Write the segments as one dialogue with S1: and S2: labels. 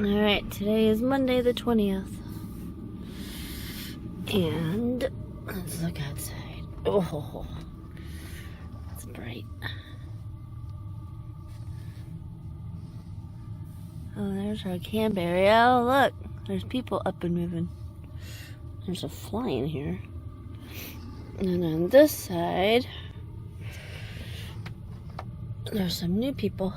S1: Alright, today is Monday the 20th. And let's look outside. Oh, it's bright. Oh, there's our camp area. Oh, look, there's people up and moving. There's a fly in here. And on this side, there's some new people.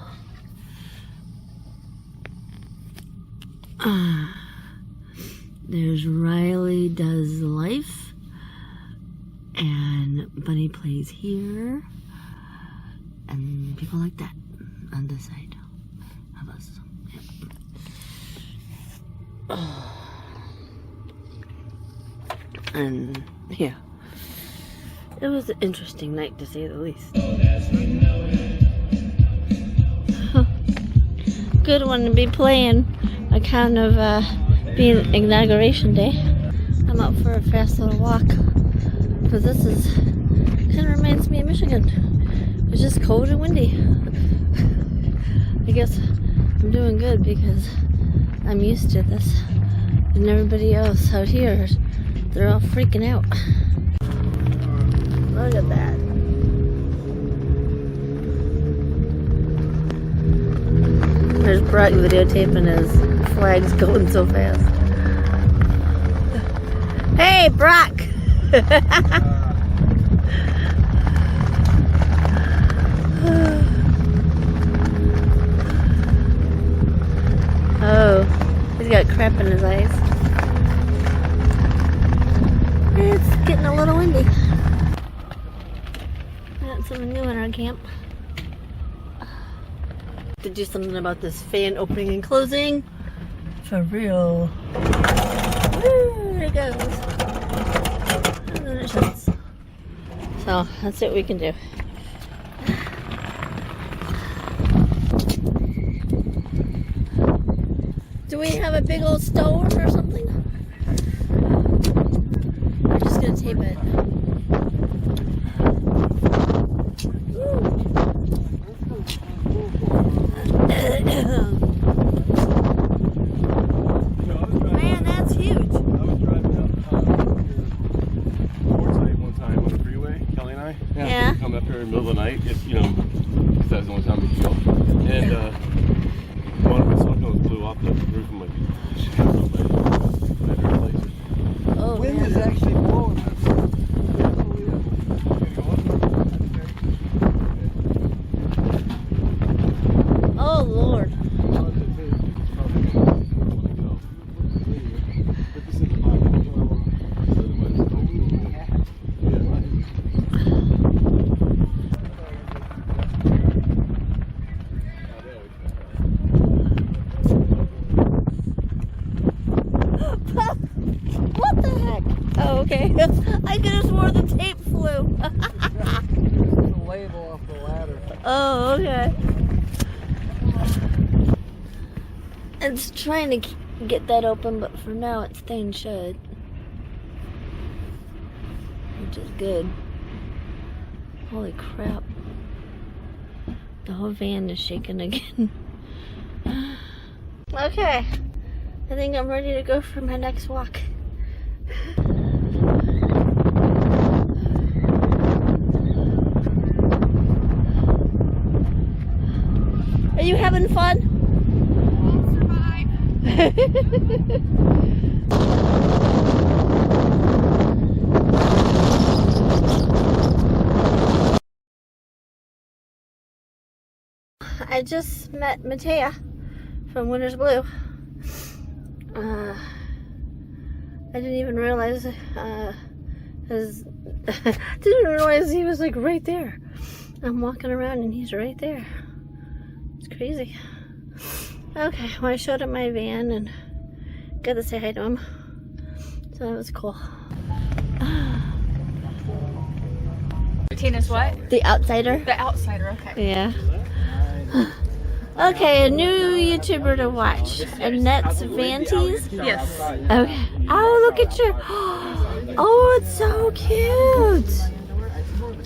S1: There's Riley Does Life, and Bunny Plays Here, and people like that on this side of us. Yep. And yeah, it was an interesting night to say the least. Good one to be playing. Account of being inauguration day. I'm out for a fast little walk because this is kind of reminds me of Michigan. It's just cold and windy. I guess I'm doing good because I'm used to this, and everybody else out here, they're all freaking out. Look at that. There's Brock videotaping his flags going so fast. Hey, Brock! Oh, he's got crap in his eyes. It's getting a little windy. Got something new in our camp. To do something about this fan opening and closing. For real. There it goes. And then it shuts. So that's what we can do. Do we have a big old stove or something? I'm just gonna tape it. Man, that's huge.
S2: I was driving up Forsyth one time on the freeway, Kelly and I.
S1: Yeah.
S2: Coming up here in the middle of the night, it's, you know, because that's the only time we can go. And one of my cell phones blew off the roof of my place.
S1: Oh,
S3: Wind
S1: man.
S3: is actually blowing.
S1: Oh, Lord. What the heck? Oh, okay. I could have swore the tape flew.
S3: The label off the ladder.
S1: Oh, okay. It's trying to get that open, but for now it's staying shut. Which is good. Holy crap. The whole van is shaking again. Okay. I think I'm ready to go for my next walk. Are you having fun?
S4: I'll survive.
S1: I just met Matea from Winter's Blue. I didn't even realize he was like right there. I'm walking around and he's right there. It's crazy. Okay, well I showed him my van and got to say hi to him. So that was cool.
S4: Tina's what?
S1: The Outsider?
S4: The Outsider, okay.
S1: Yeah. Okay, a new YouTuber to watch. Annette's Vanties?
S4: Yes.
S1: Okay. Oh, look at your... Oh, it's so cute.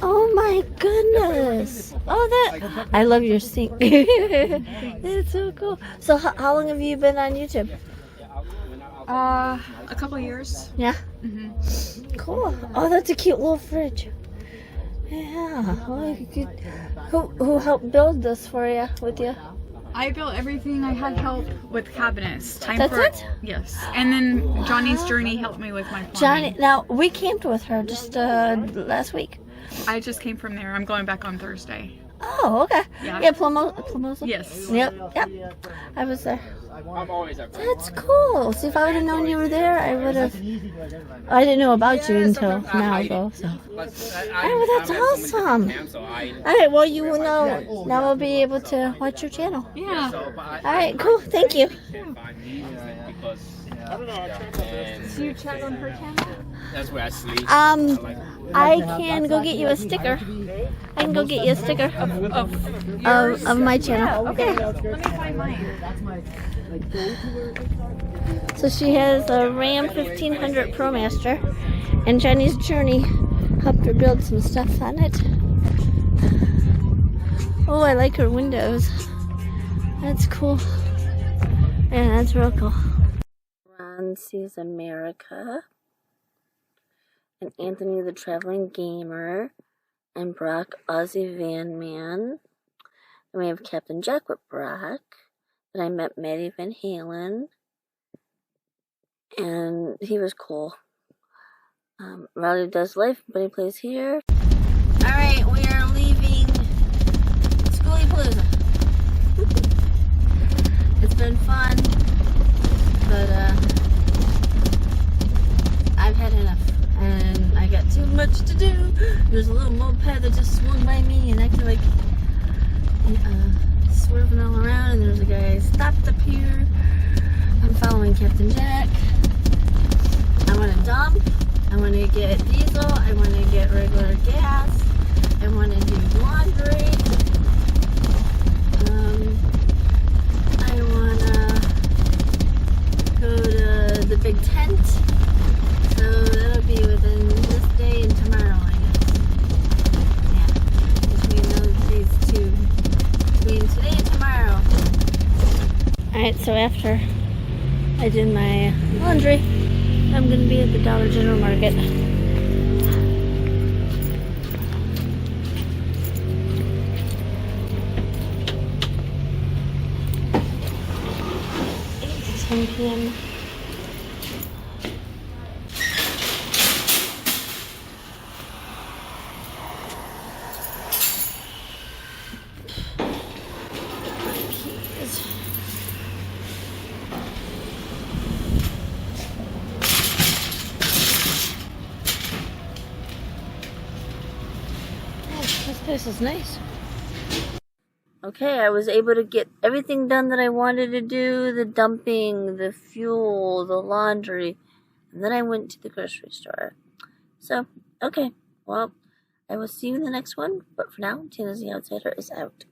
S1: Oh my goodness. Oh, that. I love your sink. That's so cool. So, how long have you been on YouTube?
S4: A couple years.
S1: Yeah? Cool. Oh, that's a cute little fridge. Yeah. Oh, who helped build this for you, with you?
S4: I built everything. I had help with cabinets.
S1: That's it?
S4: Yes. And then Johnny's Journey helped me with my plumbing.
S1: Johnny, now, we camped with her just last week.
S4: I just came from there. I'm going back on Thursday.
S1: Oh, okay.
S4: Yeah.
S1: Yeah, Palooza?
S4: Yes.
S1: Yep. I was there.
S2: I'm always up.
S1: That's cool. See, if I would have known you were there, I would have. I didn't know about you until now, though. So. Oh, that's awesome. All right. Well, you will know. Now we'll be able to watch your channel.
S4: Yeah.
S1: All right. Cool. Thank you.
S4: Do you chat on her channel?
S2: That's where I sleep.
S1: I can go get you a sticker. I can go get you a sticker of my channel. Okay.
S4: Let me find mine.
S1: So she has a Ram 1500 ProMaster, and Johnny's Journey helped her build some stuff on it. Oh, I like her windows. That's cool. Yeah, that's real cool. Ron Sees America, and Anthony the Traveling Gamer, and Brock Aussie Van Man. Then we have Captain Jack with Brock. Then I met Maddie Van Halen, and he was cool. Riley Does Life, but he plays here. Alright, we are leaving Skooliepalooza. It's been fun, but I've had enough, and I got too much to do. There's a little moped that just swung by me and acted like swerving all around, and there's a guy stopped up here. I'm following Captain Jack. I want to dump. I want to get diesel. I want to get regular gas. I want to do laundry. I want to go to the big tent. So that'll be within this day and tomorrow, I guess. Yeah, between these two. Between today and tomorrow. Alright, so after I did my laundry, I'm going to be at the Dollar General Market. It's 10 p.m. This place is nice. Okay, I was able to get everything done that I wanted to do. The dumping, the fuel, the laundry. And then I went to the grocery store. So, okay. Well, I will see you in the next one. But for now, Tina the Outsider is out.